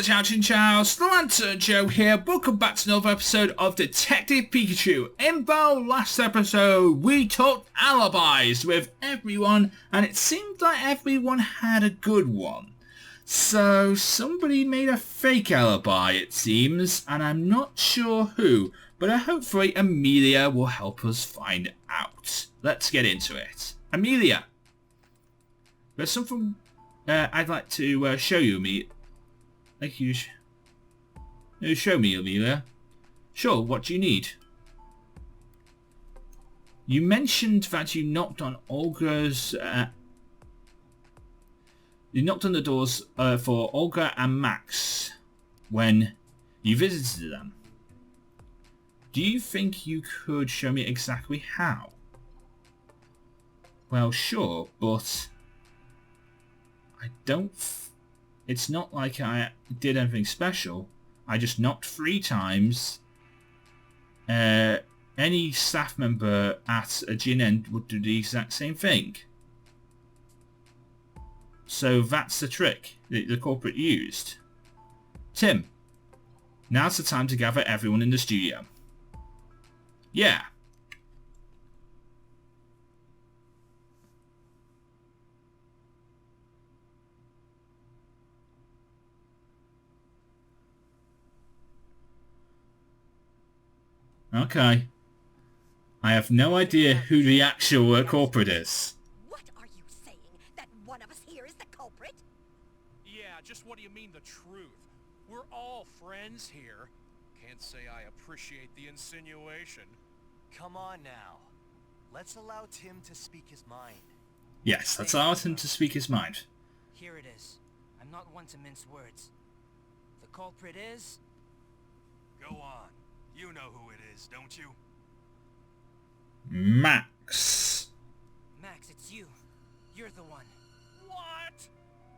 the Chow Chinchow, the Lanturn Show here. Welcome back to another episode of Detective Pikachu. In the last episode, we talked alibis with everyone, and it seemed like everyone had a good one. So somebody made a fake alibi, it seems, and I'm not sure who, but hopefully Amelia will help us find out. Let's get into it. Amelia, there's something I'd like to show you, Amelia. Like you show me, Amelia. Sure, what do you need? You mentioned that you knocked on Olga's... you knocked on the doors for Olga and Max when you visited them. Do you think you could show me exactly how? Well, sure, but I don't... It's not like I did anything special. I just knocked 3 times. Any staff member at a gin end would do the exact same thing. So that's the trick that the corporate used. Tim, now's the time to gather everyone in the studio. Yeah. Okay. I have no idea who the actual corporate is. What are you saying? That one of us here is the culprit? Yeah, just what do you mean the truth? We're all friends here. Can't say I appreciate the insinuation. Come on now. Let's allow Tim to speak his mind. Yes, let's allow him to speak his mind. Here it is. I'm not one to mince words. The culprit is... Go on. You know who it is, don't you? Max. Max, it's you. You're the one. What?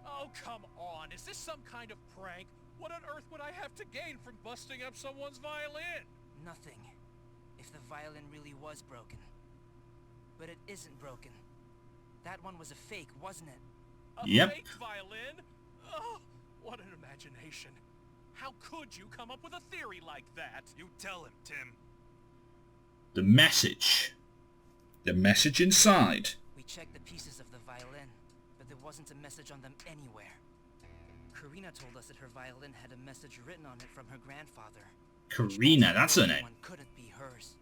Oh, come on. Is this some kind of prank? What on earth would I have to gain from busting up someone's violin? Nothing. If the violin really was broken. But it isn't broken. That one was a fake, wasn't it? A fake violin? Oh, what an imagination. How could you come up with a theory like that? You tell him, Tim. The message. The message inside. We checked the pieces of the violin, but there wasn't a message on them anywhere. Karina told us that her violin had a message written on it from her grandfather. Karina, that's her name. One couldn't be hers.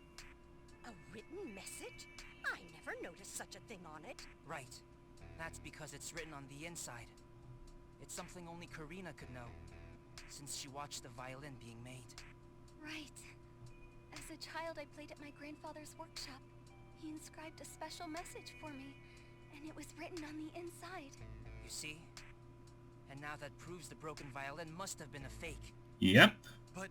A written message? I never noticed such a thing on it. Right. That's because it's written on the inside. It's something only Karina could know, since she watched the violin being made. Right. As a child, I played at my grandfather's workshop. He inscribed a special message for me, and it was written on the inside. You see? And now that proves the broken violin must have been a fake. Yep. But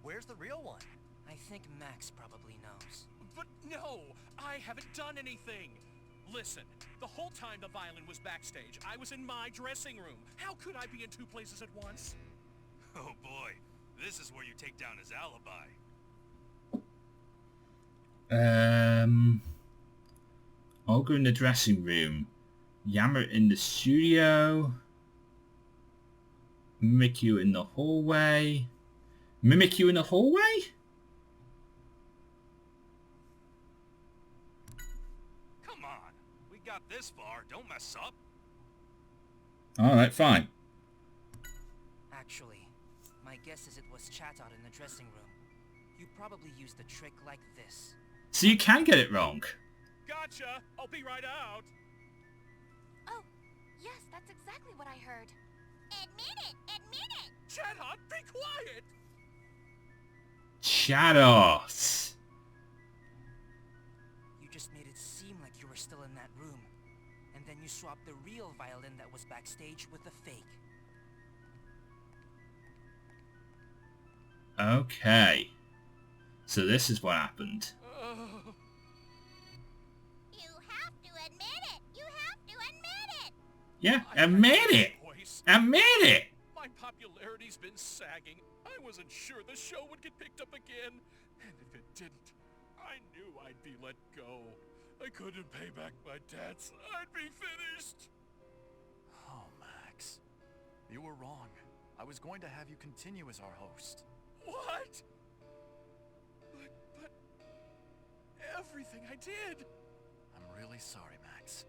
where's the real one? I think Max probably knows. But no, I haven't done anything. Listen, the whole time the violin was backstage, I was in my dressing room. How could I be in 2 places at once? Oh boy, this is where you take down his alibi. Olga in the dressing room. Yammer in the studio. Mimikyu in the hallway. Mimikyu in the hallway? Come on, we got this far, don't mess up. Alright, fine. Actually, my guess is it was Caddock in the dressing room. You probably used a trick like this. So you can get it wrong. Gotcha! I'll be right out! Oh, yes, that's exactly what I heard. Admit it! Admit it! Caddock, be quiet! Caddock. You just made it seem like you were still in that room. And then you swapped the real violin that was backstage with the fake. Okay. So this is what happened. You have to admit it! You have to admit it! Yeah, admit it! Admit it! My popularity's been sagging. I wasn't sure the show would get picked up again. And if it didn't, I knew I'd be let go. I couldn't pay back my debts. I'd be finished. Oh, Max. You were wrong. I was going to have you continue as our host. What? But everything I did. I'm really sorry, Max.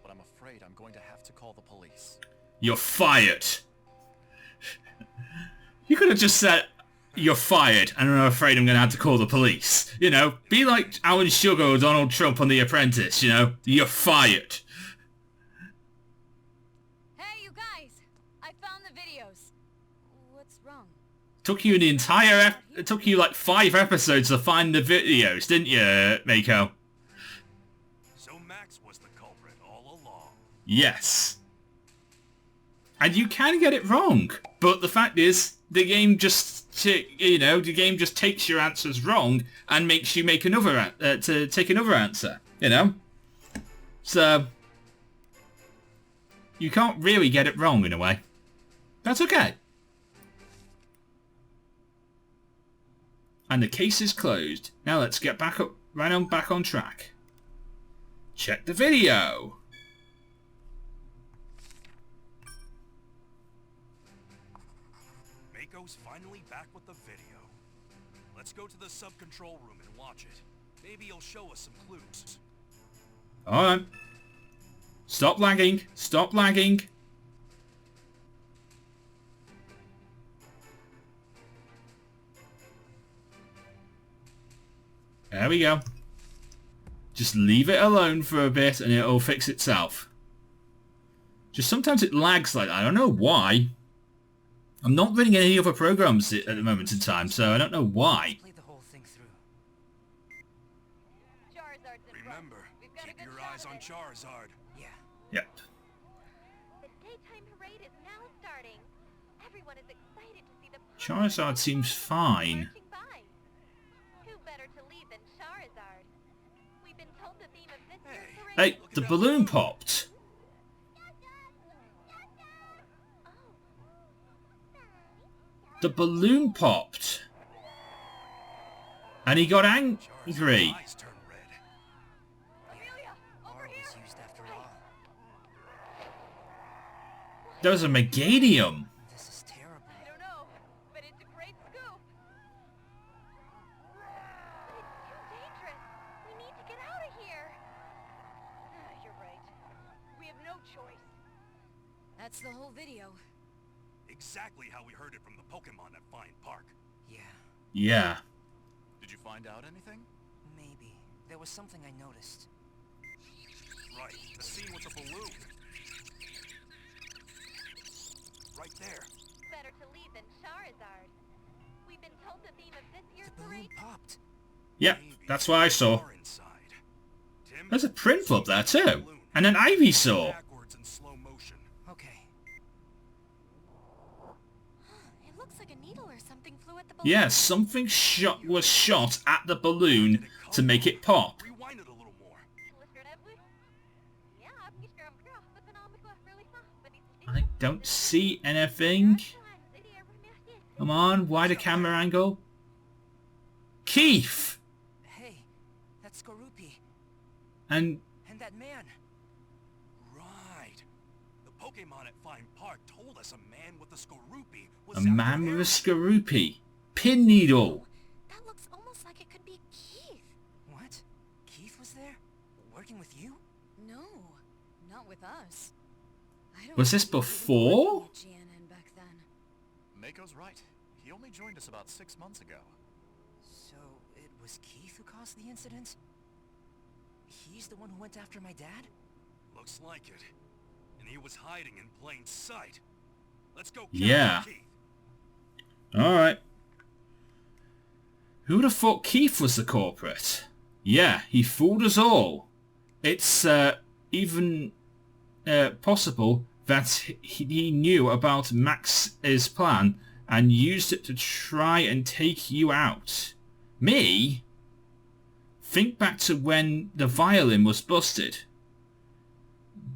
But I'm afraid I'm going to have to call the police. You're fired. You could have just said, you're fired, and I'm afraid I'm going to have to call the police. You know, be like Alan Sugar or Donald Trump on The Apprentice, you know? You're fired. Hey, you guys! I found the videos. What's wrong? Took you it took you like 5 episodes to find the videos, didn't you, Mako? So Max was the culprit all along. Yes. And you can get it wrong, but the fact is, the game just, the game just takes your answers wrong and makes you make another, to take another answer, you know? So, you can't really get it wrong in a way. That's okay. And the case is closed. Now let's get back on track. Check the video. Mako's finally back with the video. Let's go to the sub-control room and watch it. Maybe he'll show us some clues. Alright. Stop lagging. Stop lagging. There we go. Just leave it alone for a bit and it'll fix itself. Just sometimes it lags like that. I don't know why. I'm not running any other programs at the moment in time, so I don't know why. Play the whole thing through. Remember, keep your eyes on Charizard. Yeah. Yep. The daytime parade is now starting. Everyone is excited to see the Charizard seems fine. marching by. Who better to lead than Charizard? We've been told the theme of this year's parade. Hey, the balloon popped. The balloon popped. And he got angry. Eyes turn red. R was used after all. There was a Meganium. This is terrible. I don't know, but it's a great scoop. But it's too dangerous. We need to get out of here. You're right. We have no choice. That's the whole video. Exactly how we heard it from the Pokemon at Fine Park. Yeah, Yeah. Did you find out anything? maybe. There was something I noticed. Right, the scene with the balloon. Right there. Better to lead than Charizard. We've been told the theme of this year's The balloon parade. popped. Yep, that's what I saw. Are inside. Tim, There's a print flip there too. balloon. And an Ivysaur. Backwards in slow motion. Okay. It looks like a needle or something flew at the balloon. Yeah, something was shot at the balloon to make it pop. Rewind it a little more. I don't see anything. Come on, wider camera angle. Keith! Hey, that's Skorupi. And And that man. Right. The Pokemon at Fine Park told us a man with a Skorupi was a after man with a Harry. Skorupi. Pin needle. That looks almost like it could be Keith. What? Keith was there? Working with you? No, not with us. I don't Was this think we were before? working with GNN back then. Mako's right. He only joined us about 6 months ago. So, it was Keith who caused the incident? He's the one who went after my dad? Looks like it. And he was hiding in plain sight. Let's go. Yeah. capture Keith. Alright. Who would have thought Keith was the culprit? Yeah, he fooled us all. It's even possible that he knew about Max's plan and used it to try and take you out. Me? Think back to when the violin was busted.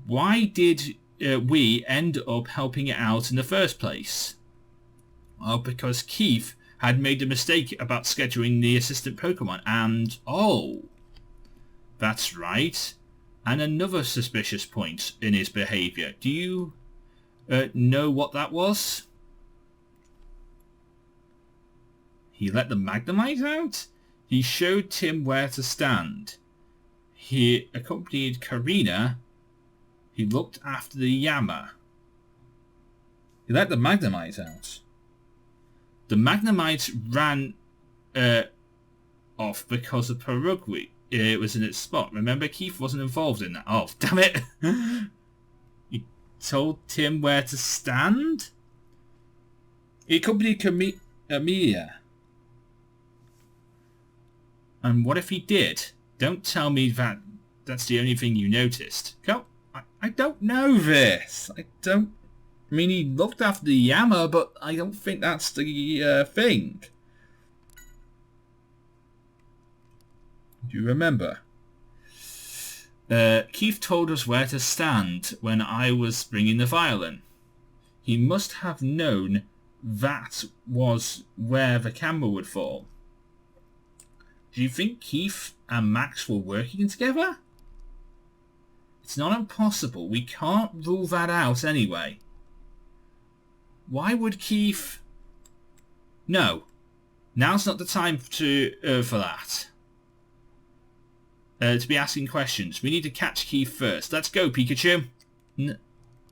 Why did we end up helping it out in the first place? Well, because Keith had made a mistake about scheduling the assistant Pokemon and... Oh! That's right. And another suspicious point in his behaviour. Do you know what that was? He let the Magnemite out? He showed Tim where to stand. He accompanied Karina. He looked after the Yama. He let the Magnemite out. The Magnemite ran off because of Perugui. It was in its spot. Remember, Keith wasn't involved in that. Oh, damn it. He told Tim where to stand? He accompanied Amelia. And what if he did? Don't tell me that's the only thing you noticed. I don't know this. I mean, he looked after the Yama, but I don't think that's the thing. Do you remember? Keith told us where to stand when I was bringing the violin. He must have known that was where the camera would fall. Do you think Keith and Max were working together? It's not impossible. We can't rule that out anyway. Why would Keith... No. Now's not the time for that. To be asking questions. We need to catch Keith first. Let's go, Pikachu.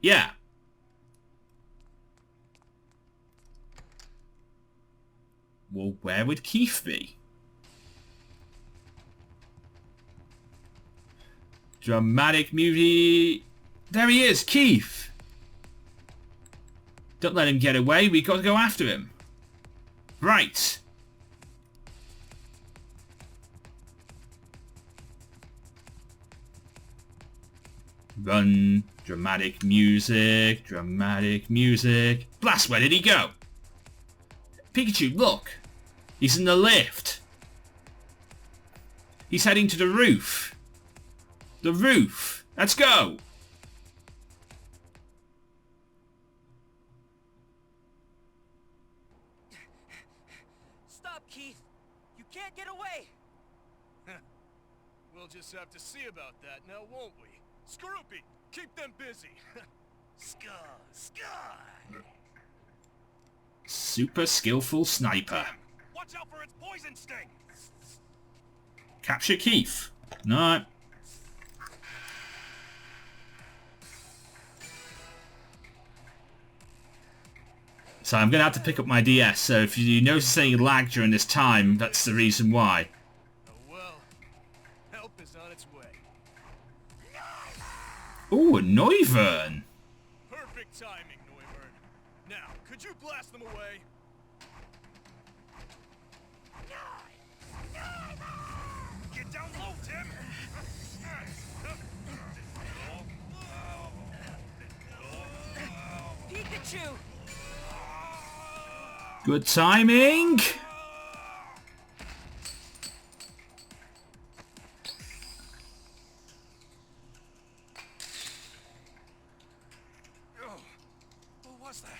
Yeah. Well, where would Keith be? Dramatic beauty. There he is, Keith. Don't let him get away. We got to go after him. Right. Run. Dramatic music. Dramatic music. Blast, where did he go? Pikachu, look. He's in the lift. He's heading to the roof. The roof. Let's go. Stop, Keith. You can't get away. We'll just have to see about that now, won't we? Scroopy, keep them busy. Sky. Super skillful sniper. Watch out for its poison sting. Capture Keith. No. So I'm going to have to pick up my DS, so if you notice any lag during this time, that's the reason why. Oh well, help is on its way. Ooh, a Noivern. Perfect timing, Noivern. Now, could you blast them away? Get down low, Tim! Pikachu! Good timing. What was that?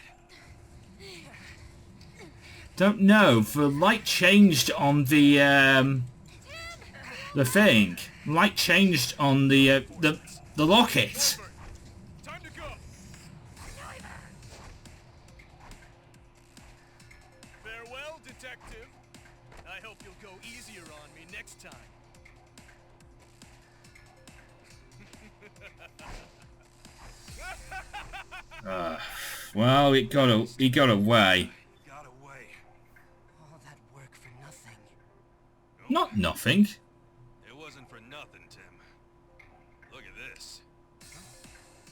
Don't know. The light changed on the thing. Light changed on the locket. Time to go. Farewell, Detective. I hope you'll go easier on me next time. Well, he got away. Got away. All that work for nothing. Not nothing. It wasn't for nothing, Tim. Look at this.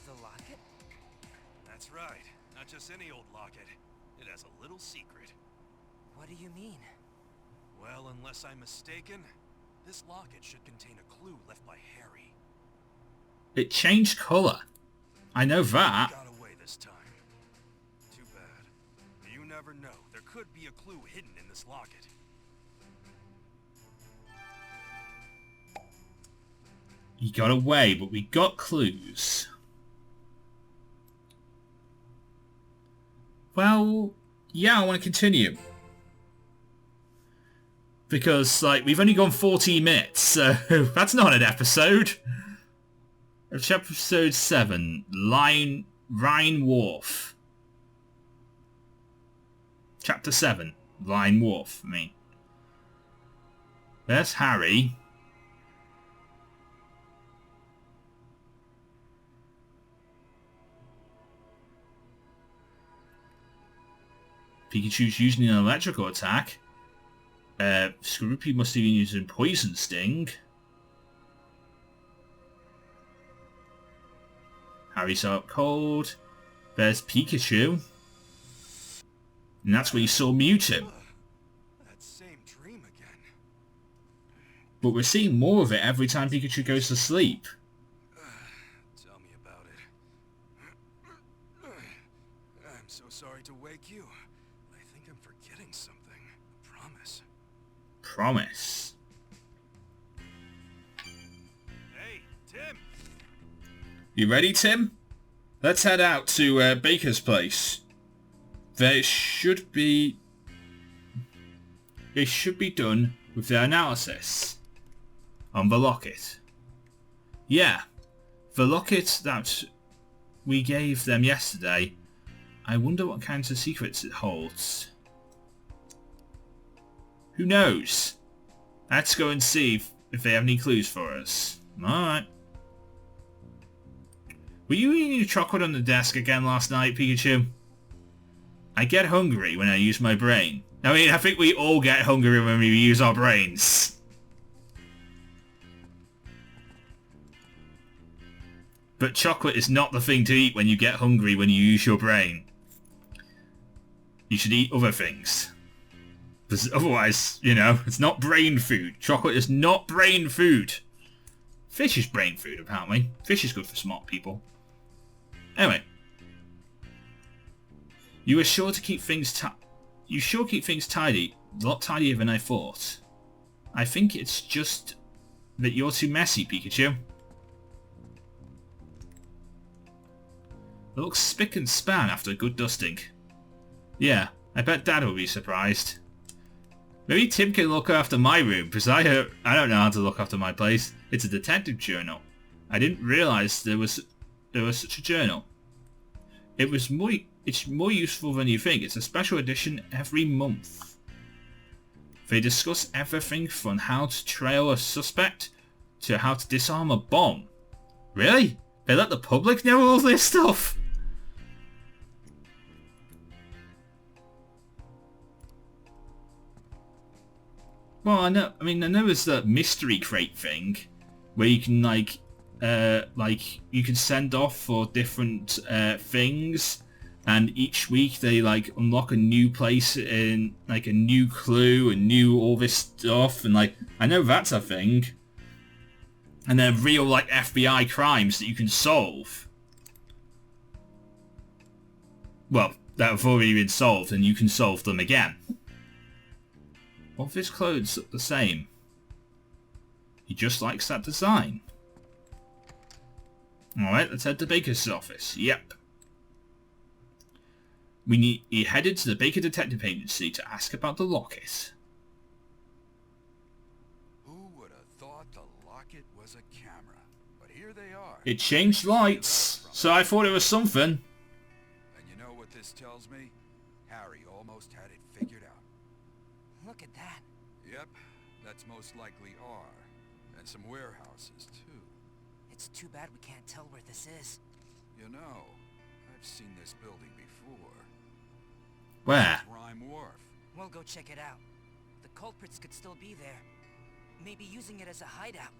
The locket? That's right. Not just any old locket. It has a little secret. What do you mean? Well, unless I'm mistaken, this locket should contain a clue left by Harry. It changed colour. I know that. Got away this time. Too bad. You never know. There could be a clue hidden in this locket. He got away, but we got clues. Well, yeah, I want to continue. Because, like, we've only gone 14 minutes, so that's not an episode. It's episode 7, Rhine Wharf. Chapter 7, Lime Wharf, I mean. There's Harry. Pikachu's using an electrical attack. Scroopy must have been using Poison Sting. Harry's out cold. There's Pikachu. And that's where you saw Mewtwo. That same dream again. But we're seeing more of it every time Pikachu goes to sleep. Tell me about it. I'm so sorry to wake you. I think I'm forgetting something. I promise. Promise. Hey, Tim! You ready, Tim? Let's head out to Baker's place. They should be done with their analysis on the locket. Yeah, the locket that we gave them yesterday. I wonder what kinds of secrets it holds. Who knows? Let's go and see if they have any clues for us. Alright. Were you eating your chocolate on the desk again last night, Pikachu? I get hungry when I use my brain. I mean, I think we all get hungry when we use our brains. But chocolate is not the thing to eat when you get hungry when you use your brain. You should eat other things. Because otherwise, you know, it's not brain food. Chocolate is not brain food. Fish is brain food, apparently. Fish is good for smart people. Anyway. You are sure to keep things keep things tidy. A lot tidier than I thought. I think it's just that you're too messy, Pikachu. It looks spick and span after a good dusting. Yeah, I bet Dad will be surprised. Maybe Tim can look after my room, because I don't know how to look after my place. It's a detective journal. I didn't realise there was such a journal. It's more useful than you think. It's a special edition every month. They discuss everything from how to trail a suspect to how to disarm a bomb. Really? They let the public know all this stuff? Well, I know there's that mystery crate thing where you can you can send off for different things, and each week they unlock a new place in a new clue and new all this stuff, and I know that's a thing. And they're real FBI crimes that you can solve. Well, that have already been solved and you can solve them again. All of his clothes look the same. He just likes that design. Alright, let's head to Baker's office. Yep. He headed to the Baker Detective Agency to ask about the locket. Who would have thought the locket was a camera? But here they are. It changed lights, so I thought it was something. And you know what this tells me? Harry almost had it figured out. Look at that. Yep, that's most likely R. And some warehouses, too. It's too bad we can't tell where this is. You know, I've seen this building before. Where? It's Rhyme Wharf. We'll go check it out. The culprits could still be there. Maybe using it as a hideout.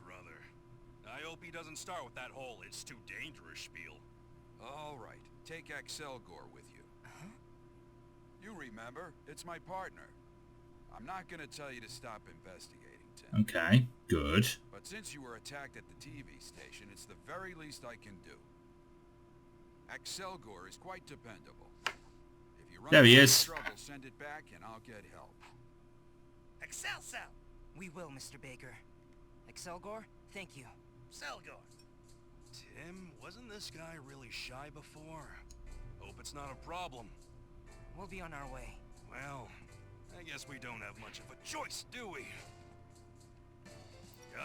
Brother. I hope he doesn't start with that whole "it's too dangerous" spiel. All right, take Excelgor with you. Huh? You remember, it's my partner. I'm not gonna tell you to stop investigating, Tim. Okay, good. But since you were attacked at the TV station, it's the very least I can do. Excelgor is quite dependable. If you run There he into is. trouble, send it back and I'll get help. Excelsior! We will, Mr. Baker. Excelgor, thank you. Selgor. Tim, wasn't this guy really shy before? Hope it's not a problem. We'll be on our way. Well, I guess we don't have much of a choice, do we?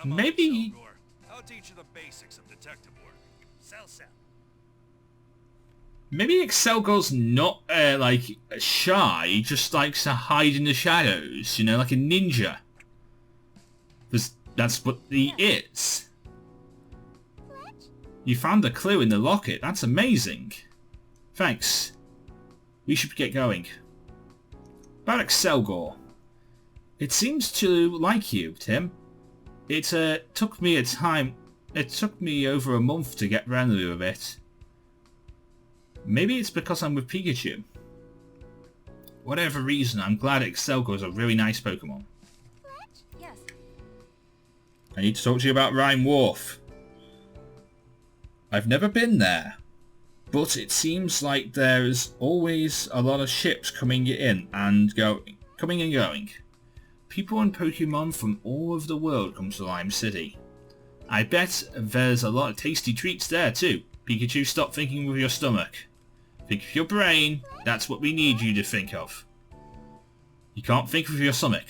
Come on, Maybe- Selgor. I'll teach you the basics of detective work. Selsa. Maybe Excelgor's not, like, shy. He just likes to hide in the shadows, you know, like a ninja. That's what he is. You found a clue in the locket. That's amazing. Thanks. We should get going. About Excelgor. It seems to like you, Tim. It took me over a month to get friendly with it. Maybe it's because I'm with Pikachu. Whatever reason, I'm glad Excelgor is a really nice Pokemon. Yes. I need to talk to you about Rhyme Wharf. I've never been there, but it seems like there's always a lot of ships coming and going. People and Pokemon from all over the world come to Lime City. I bet there's a lot of tasty treats there too. Pikachu, stop thinking with your stomach. Think with your brain. That's what we need you to think of. You can't think with your stomach.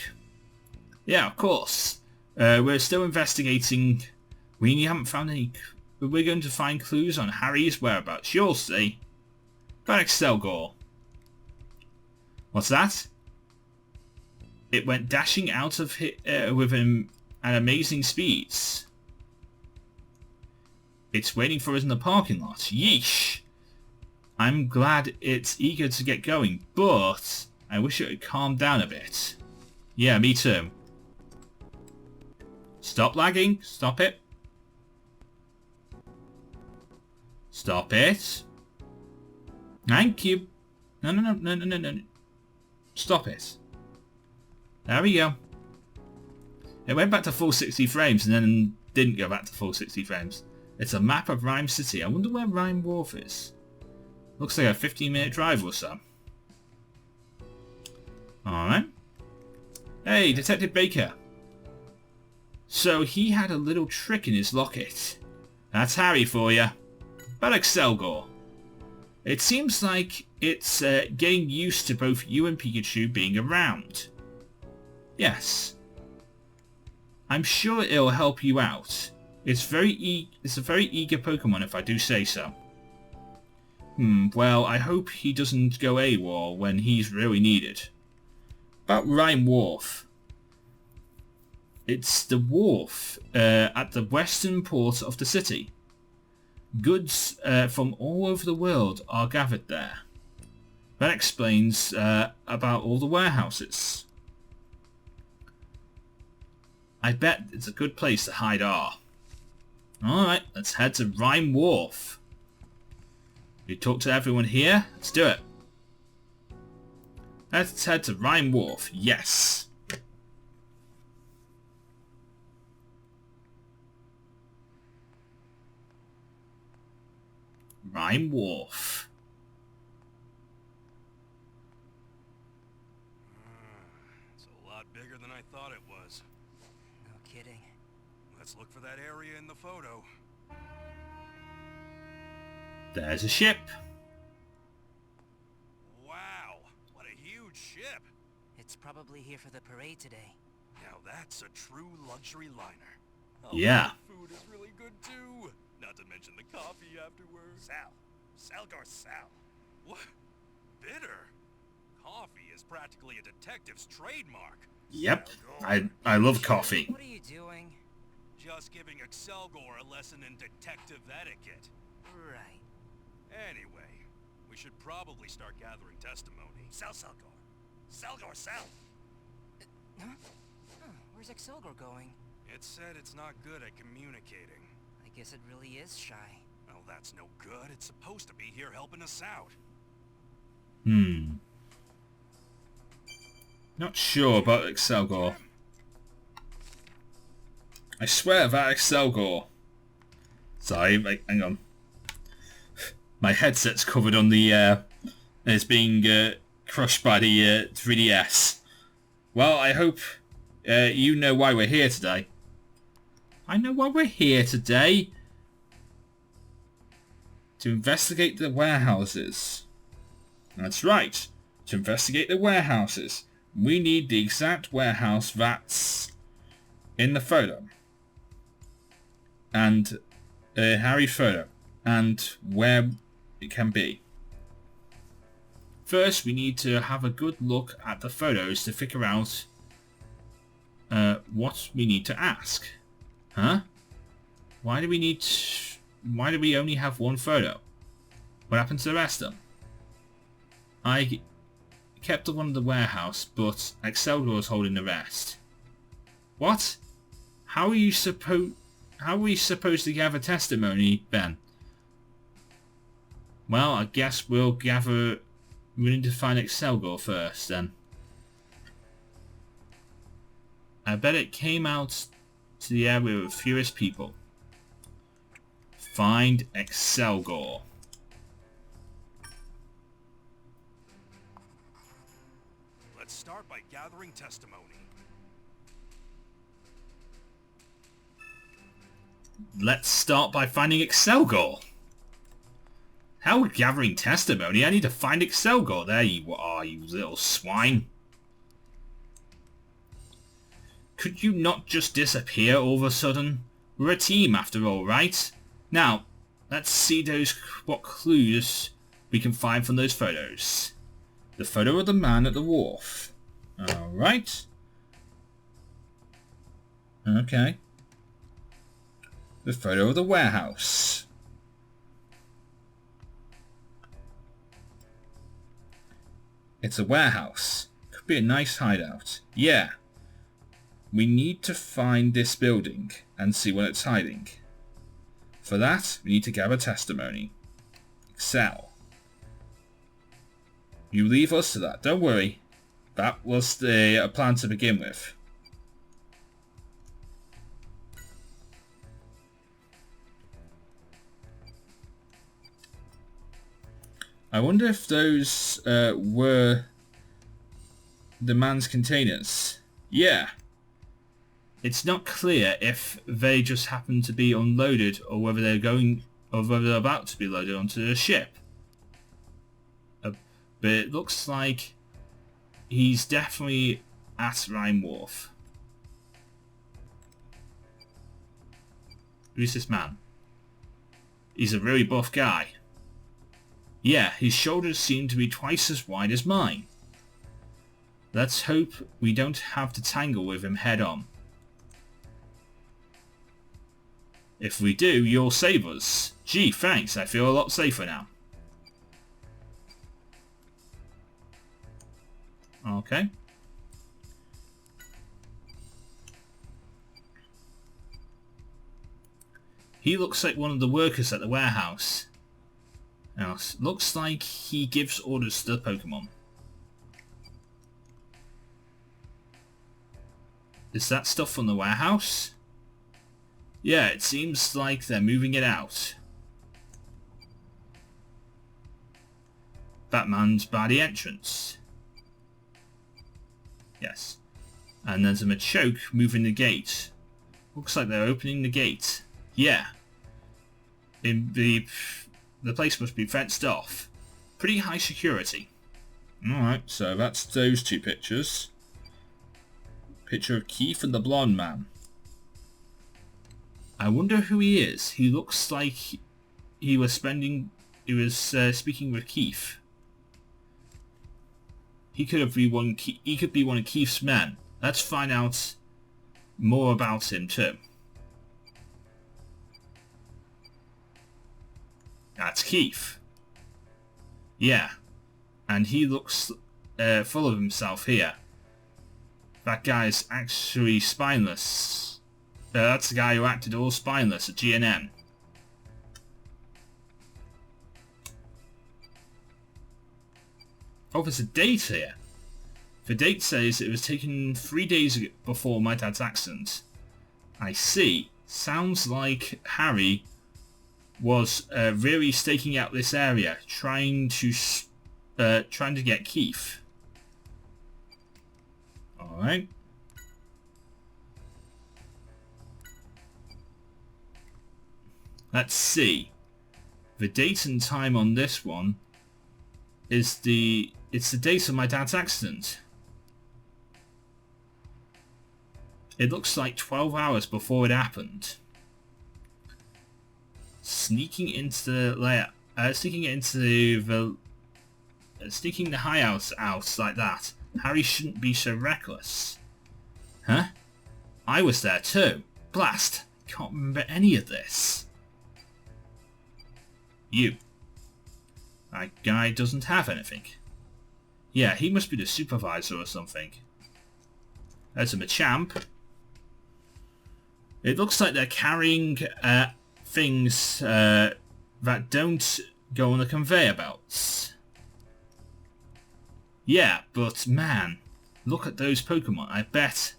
Yeah, of course. We're still investigating. We haven't found any. We're going to find clues on Harry's whereabouts. You'll see. About Excelgor. What's that? It went dashing out of with him at amazing speeds. It's waiting for us in the parking lot. Yeesh. I'm glad it's eager to get going, but I wish it would calm down a bit. Yeah, me too. Stop lagging. Stop it. Stop it. Thank you. No. Stop it. There we go. It went back to full 60 frames and then didn't go back to full 60 frames. It's a map of Rhyme City. I wonder where Rhyme Wharf is. Looks like a 15-minute drive or so. Alright. Hey, Detective Baker. So he had a little trick in his locket. That's Harry for you. About Excelgor. It seems like it's getting used to both you and Pikachu being around. Yes. I'm sure it'll help you out. It's a very eager Pokemon if I do say so. Well, I hope he doesn't go AWOL when he's really needed. About Rhyme Wharf. It's the wharf at the western port of the city. Goods from all over the world are gathered there. That explains about all the warehouses. I bet it's a good place to hide R. Alright, let's head to Rhyme Wharf. We talk to everyone here. Let's do it. Let's head to Rhyme Wharf. Yes. Rhyme Wharf. It's a lot bigger than I thought it was. No kidding. Let's look for that area in the photo. There's a ship. Wow, what a huge ship. It's probably here for the parade today. Now that's a true luxury liner. Oh, Yeah. The food is really good too. Not to mention the coffee afterwards. Sal. What? Bitter? Coffee is practically a detective's trademark. Yep. I love coffee. What are you doing? Just giving Excelgor a lesson in detective etiquette. Right. Anyway, we should probably start gathering testimony. Selgor! Huh? Oh, where's Excelgor going? It said it's not good at communicating. I guess it really is shy. Well, that's no good. It's supposed to be here helping us out. Not sure about Excelgor. I swear that Excelgor. Sorry, hang on. My headset's covered on the, it's being crushed by the 3DS. Well, I hope you know why we're here today. I know why we're here today. To investigate the warehouses. That's right. To investigate the warehouses. We need the exact warehouse that's in the photo. And Harry's photo. And where it can be. First, we need to have a good look at the photos to figure out what we need to ask. Huh? Why do we only have one photo? What happened to the rest of them? I kept the one in the warehouse, but Excelgor is holding the rest. What? How are we supposed to gather testimony, Ben? Well, I guess we need to find Excelgor first, then. I bet it came out to the area with furious people. Find Excelgor. Let's start by gathering testimony. Let's start by finding Excelgor. How are we gathering testimony? I need to find Excelgor. There you are, you little swine. Could you not just disappear all of a sudden? We're a team after all, right? Now, let's see what clues we can find from those photos. The photo of the man at the wharf. Alright. Okay. The photo of the warehouse. It's a warehouse. Could be a nice hideout. Yeah. We need to find this building and see what it's hiding. For that, we need to gather testimony. Excel. You leave us to that, don't worry. That was the plan to begin with. I wonder if those were the man's containers. Yeah. It's not clear if they just happened to be unloaded or whether they're about to be loaded onto the ship. But it looks like he's definitely at Rhine Wharf. Who's this man? He's a really buff guy. Yeah, his shoulders seem to be twice as wide as mine. Let's hope we don't have to tangle with him head on. If we do, you'll save us. Gee, thanks, I feel a lot safer now. Okay. He looks like one of the workers at the warehouse. Now, looks like he gives orders to the Pokemon. Is that stuff from the warehouse? Yeah, it seems like they're moving it out. Batman's by the entrance. Yes. And there's a Machoke moving the gate. Looks like they're opening the gate. Yeah. The place must be fenced off. Pretty high security. Alright, so that's those two pictures. Picture of Keith and the blonde man. I wonder who he is. He looks like he was speaking with Keith. He could be one of Keith's men. Let's find out more about him too. That's Keith. Yeah. And he looks full of himself here. That guy's actually spineless. That's the guy who acted all spineless at G&M. Oh, there's a date here. The date says it was taken 3 days before my dad's accident. I see. Sounds like Harry was really staking out this area, trying to get Keith. All right. Let's see. The date and time on this one is it's the date of my dad's accident. It looks like 12 hours before it happened. Sneaking into the sneaking the hideout out like that. Harry shouldn't be so reckless. Huh? I was there too. Blast! Can't remember any of this. You. That guy doesn't have anything. Yeah, he must be the supervisor or something. There's a Machamp. It looks like they're carrying things that don't go on the conveyor belts. Yeah, but man, look at those Pokemon. I bet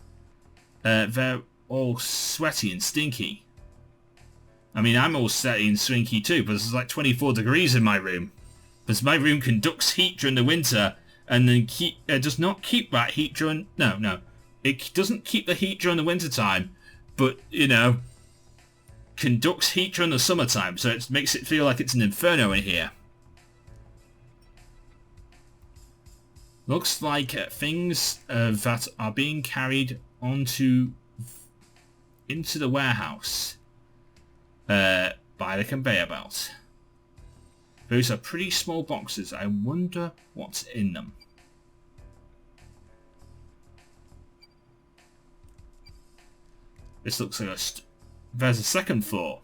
they're all sweaty and stinky. I mean, I'm all sweaty and stinky too, but it's like 24 degrees in my room. Because my room conducts heat during the winter and then does not keep that heat during... No. It doesn't keep the heat during the winter time, but, you know, conducts heat during the summertime, so it makes it feel like it's an inferno in here. Looks like things that are being carried into the warehouse by the conveyor belt. Those are pretty small boxes. I wonder what's in them. This looks like there's a second floor.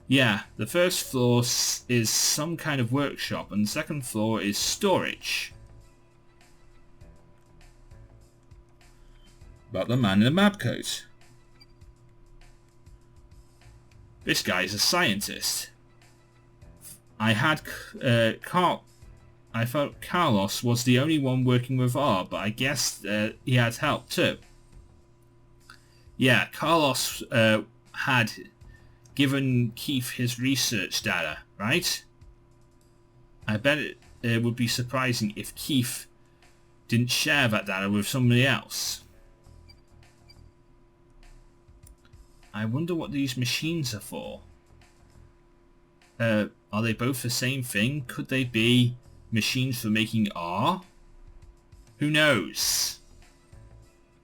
Yeah, the first floor is some kind of workshop and the second floor is storage. About the man in the map coat. This guy is a scientist. I thought Carlos was the only one working with R, but I guess he had help too. Yeah, Carlos had given Keith his research data, right? I bet it would be surprising if Keith didn't share that data with somebody else. I wonder what these machines are for. Are they both the same thing? Could they be machines for making R? Who knows?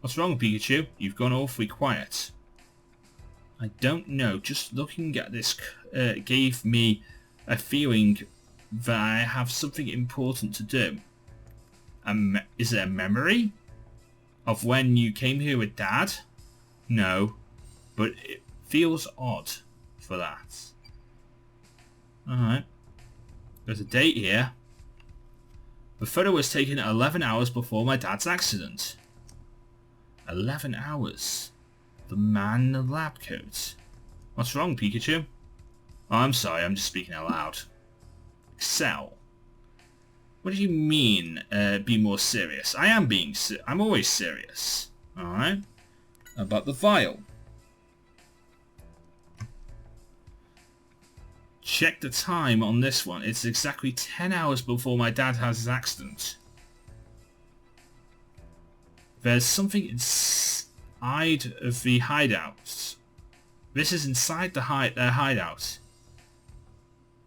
What's wrong, Pikachu? You've gone awfully quiet. I don't know. Just looking at this gave me a feeling that I have something important to do. Is it a memory? Of when you came here with Dad? No. But it feels odd for that. Alright. There's a date here. The photo was taken 11 hours before my dad's accident. 11 hours. The man in the lab coat. What's wrong, Pikachu? Oh, I'm sorry, I'm just speaking out loud. Excel. What do you mean, be more serious? I'm always serious. Alright. About the vial. Check the time on this one. It's exactly 10 hours before my dad has his accident. There's something inside of the hideout. This is inside their hideout.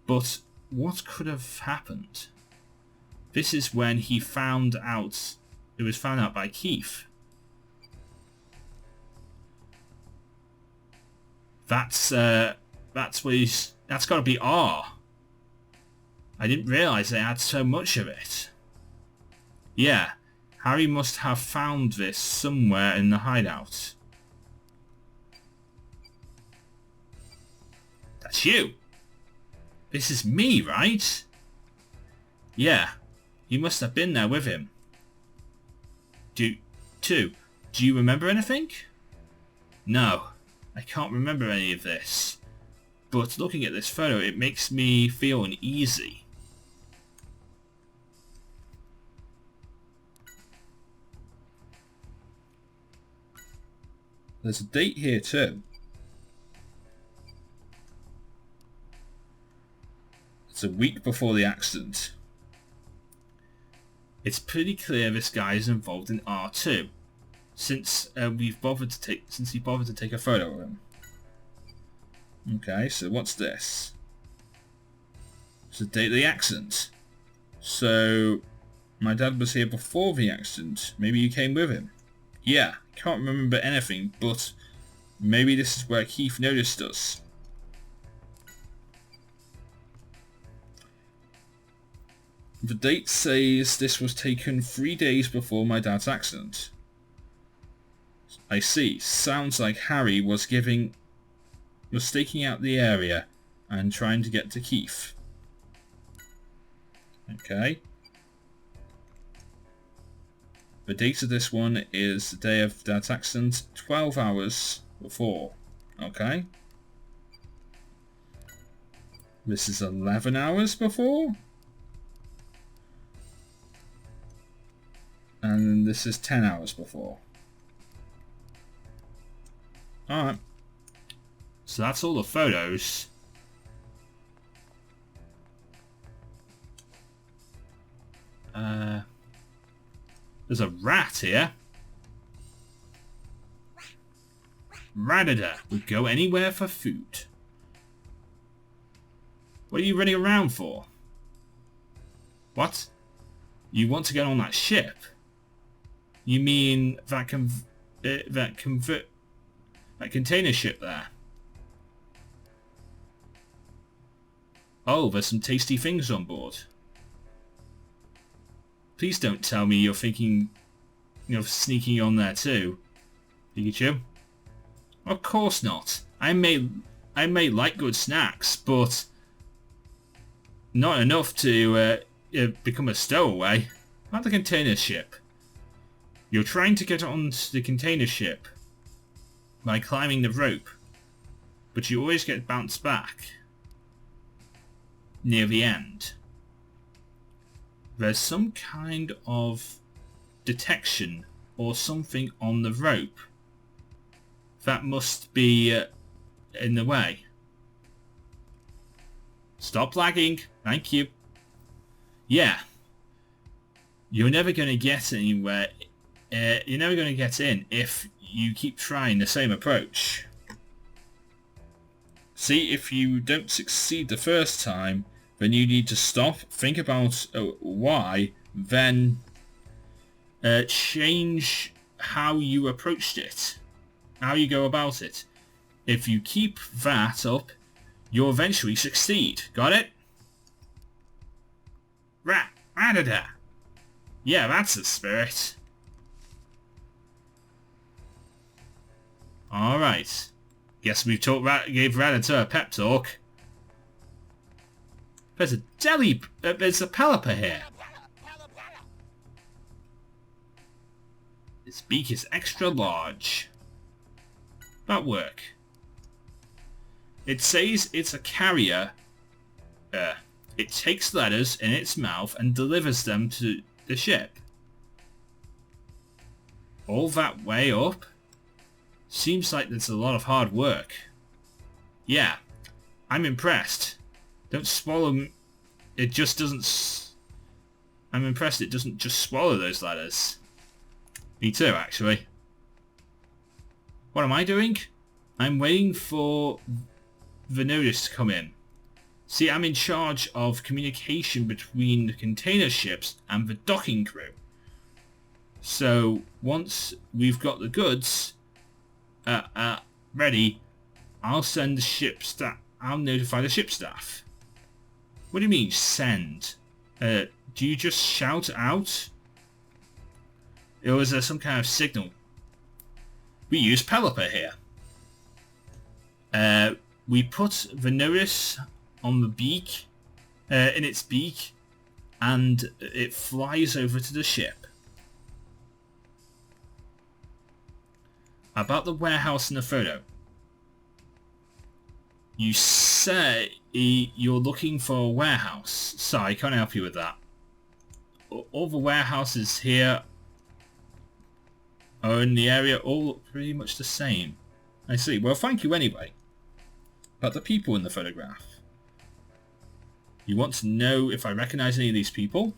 But what could have happened? This is when he found out. It was found out by Keith. That's what he's. That's got to be R. I didn't realise they had so much of it. Yeah, Harry must have found this somewhere in the hideout. That's you. This is me, right? Yeah, you must have been there with him. Do you remember anything? No, I can't remember any of this. But looking at this photo, it makes me feel uneasy. There's a date here too. It's a week before the accident. It's pretty clear this guy is involved in R2, since he bothered to take a photo of him. Okay, so what's this? It's the date of the accident. So, my dad was here before the accident. Maybe you came with him. Yeah, can't remember anything, but maybe this is where Keith noticed us. The date says this was taken 3 days before my dad's accident. I see. Sounds like Harry was staking out the area and trying to get to Keith. Okay. The date of this one is the day of Dad's accident, 12 hours before. Okay. This is 11 hours before. And this is 10 hours before. Alright. So that's all the photos. There's a rat here. Radada would go anywhere for food. What are you running around for? What? You want to get on that ship? You mean that container ship there? Oh, there's some tasty things on board. Please don't tell me you're thinking, sneaking on there too, Pikachu. Of course not. I may like good snacks, but not enough to become a stowaway. Not the container ship. You're trying to get onto the container ship by climbing the rope, but you always get bounced back near the end. There's some kind of detection or something on the rope that must be in the way. Stop lagging. Thank you. Yeah. You're never going to get anywhere. You're never going to get in if you keep trying the same approach. See, if you don't succeed the first time, then you need to stop, think about why, then change how you approached it, how you go about it. If you keep that up, you'll eventually succeed. Got it? Radada. Yeah, that's the spirit. Alright. Guess we've gave Radada a pep talk. There's a there's a Pelipper here. Its beak is extra large. That work. It says it's a carrier. It takes letters in its mouth and delivers them to the ship. All that way up? Seems like there's a lot of hard work. Yeah, I'm impressed. Don't swallow... It just doesn't... I'm impressed it doesn't just swallow those letters. Me too, actually. What am I doing? I'm waiting for the notice to come in. See, I'm in charge of communication between the container ships and the docking crew. So, once we've got the goods ready, I'll send the ship staff... I'll notify the ship staff. What do you mean, send? Do you just shout out? Or was there some kind of signal? We use Pelipper here. We put the notice on the beak, in its beak, and it flies over to the ship. About the warehouse in the photo. You say you're looking for a warehouse. Sorry, can't help you with that. All the warehouses here are in the area all look pretty much the same. I see. Well, thank you anyway. About the people in the photograph. You want to know if I recognize any of these people?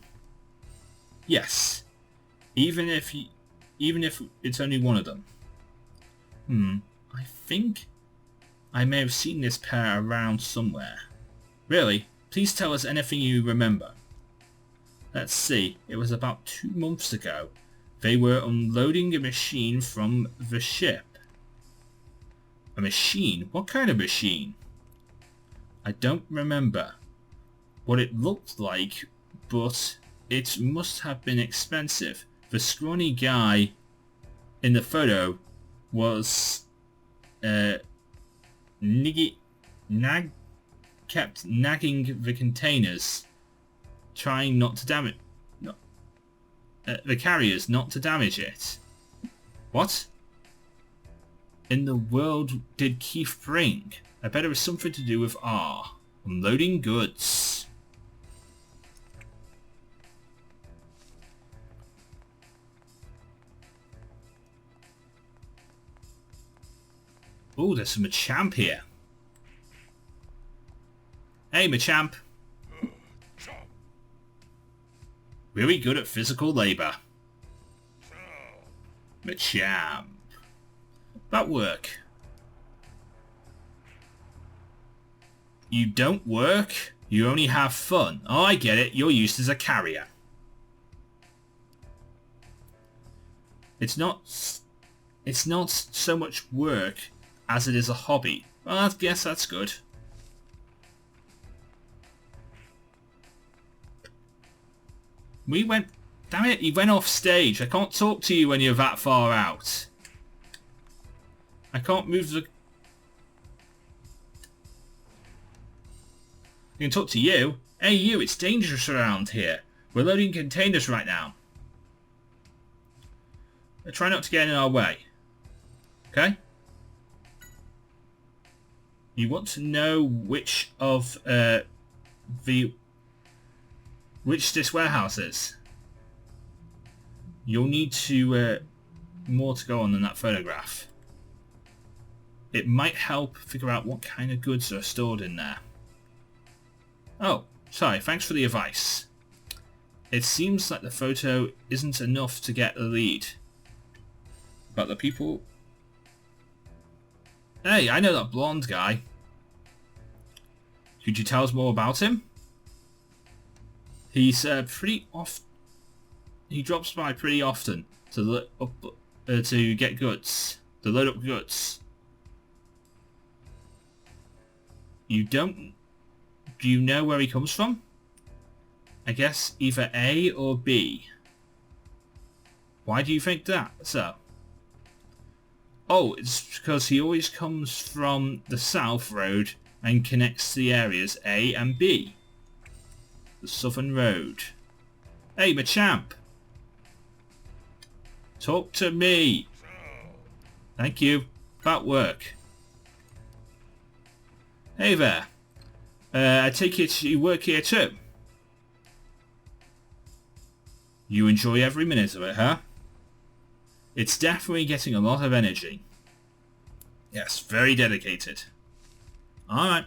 Yes. Even if it's only one of them. I think I may have seen this pair around somewhere. Really? Please tell us anything you remember. Let's see. It was about 2 months ago. They were unloading a machine from the ship. A machine? What kind of machine? I don't remember what it looked like, but it must have been expensive. The scrawny guy in the photo was kept nagging the containers, trying not to damage the carriers, not to damage it. What in the world did Keith bring? I bet it was something to do with unloading goods. Oh, there's some Machamp here. Hey, Machamp. Really good at physical labour. Machamp. That work. You don't work? You only have fun. Oh, I get it. You're used as a carrier. It's not so much work as it is a hobby. Well, I guess that's good. Damn it, he went off stage. I can't talk to you when you're that far out. I can't move the... I can talk to you. Hey you, it's dangerous around here. We're loading containers right now. Try not to get in our way. Okay? You want to know which of which this warehouse is? You'll need to more to go on than that photograph. It might help figure out what kind of goods are stored in there. Oh, sorry, thanks for the advice. It seems like the photo isn't enough to get the lead. But the people... Hey, I know that blonde guy. Could you tell us more about him? He's pretty off. He drops by pretty often to get goods, to load up goods. You don't... Do you know where he comes from? I guess either A or B. Why do you think that, sir? Oh, it's because he always comes from the South Road and connects the areas A and B. The Southern Road. Hey, Machamp! Talk to me! Thank you. About work. Hey there. I take it you work here too? You enjoy every minute of it, huh? It's definitely getting a lot of energy. Yes, very dedicated. Alright.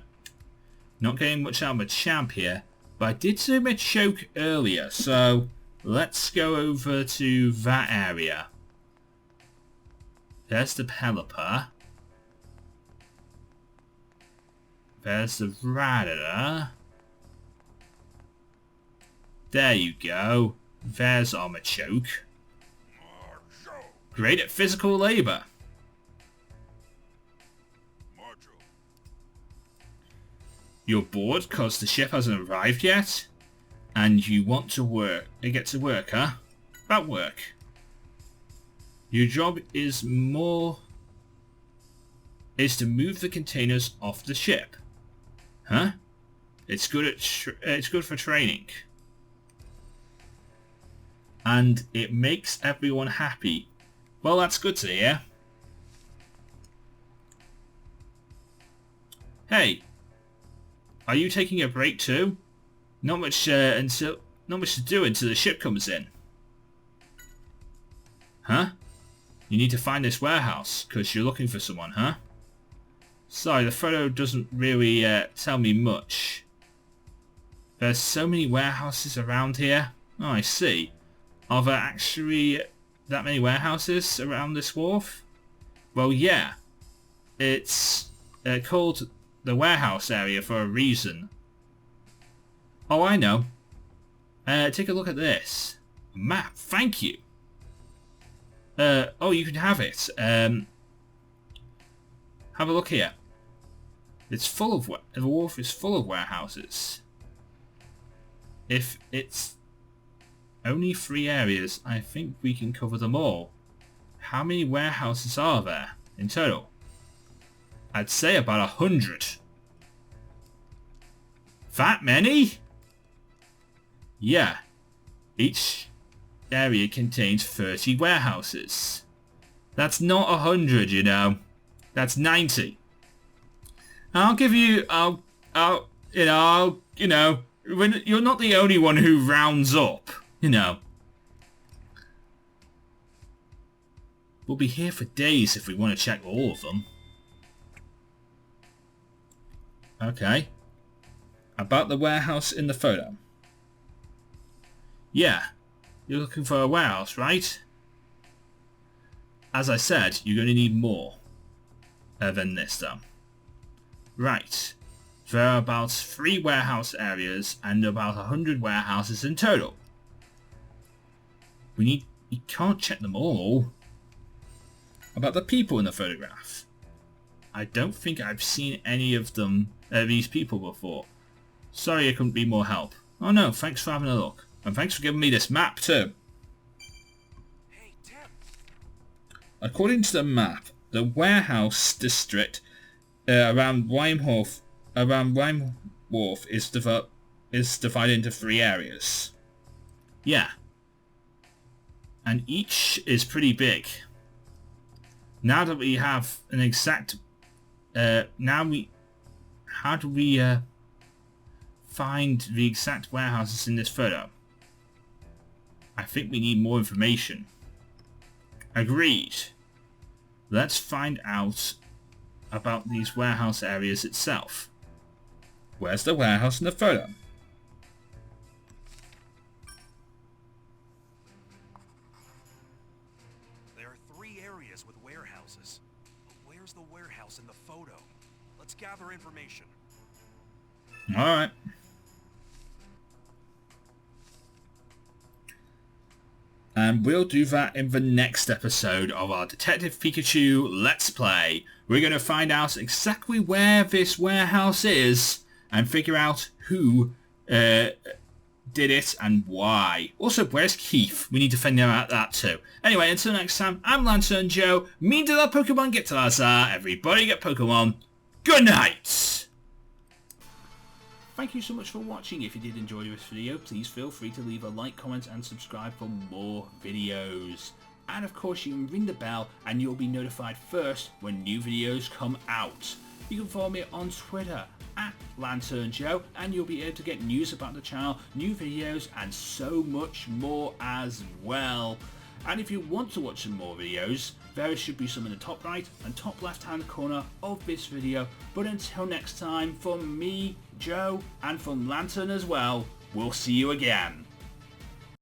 Not getting much out of Machamp here, but I did see my choke earlier, so let's go over to that area. There's the Pelipper. There's the Ratata. There you go. There's our Machoke. Great at physical labour. You're bored because the ship hasn't arrived yet? And you want to get to work, huh? About work. Your job is to move the containers off the ship. Huh? It's good for training. And it makes everyone happy. Well, that's good to hear. Hey, are you taking a break too? Not much to do until the ship comes in. Huh? You need to find this warehouse because you're looking for someone, huh? Sorry, the photo doesn't really tell me much. There's so many warehouses around here. Oh, I see. Are there actually that many warehouses around this wharf? Well, yeah. It's called the warehouse area for a reason. Oh, I know. Take a look at this. A map, thank you. Oh, you can have it. Have a look here. It's full of... The wharf is full of warehouses. if it's only 3 areas, I think we can cover them all. How many warehouses are there in total? I'd say about 100. That many? Yeah. Each area contains 30 warehouses. That's not 100, you know. That's 90. I'll give you, when you're not the only one who rounds up, you know. We'll be here for days if we want to check all of them. Okay. About the warehouse in the photo. Yeah. You're looking for a warehouse, right? As I said, you're going to need more than this, though. Right. There are about 3 warehouse areas and about 100 warehouses in total. We can't check them all. About the people in the photograph. I don't think I've seen any of them, these people before. Sorry I couldn't be more help. Oh no, thanks for having a look. And thanks for giving me this map too. Hey, Tim. According to the map, the warehouse district around Wharf is divided into 3 areas. Yeah. And each is pretty big. Now that we have an exact... how do we find the exact warehouses in this photo? I think we need more information. Agreed. Let's find out about these warehouse areas itself. Where's the warehouse in the photo? There are 3 areas with warehouses. But where's the warehouse in the photo? Let's gather information. Alright. And we'll do that in the next episode of our Detective Pikachu Let's Play. We're going to find out exactly where this warehouse is and figure out who did it and why. Also, where's Keith? We need to find out that too. Anyway, until next time, I'm Lanturn Joe. Me to the Pokemon get to Lazar. Everybody get Pokemon. Good night! Thank you so much for watching. If you did enjoy this video, please feel free to leave a like, comment and subscribe for more videos. And of course you can ring the bell and you'll be notified first when new videos come out. You can follow me on Twitter at Lanturn Joe and you'll be able to get news about the channel, new videos and so much more as well. And if you want to watch some more videos, there should be some in the top right and top left hand corner of this video. But until next time, from me, Joe, and from Lanturn as well, we'll see you again.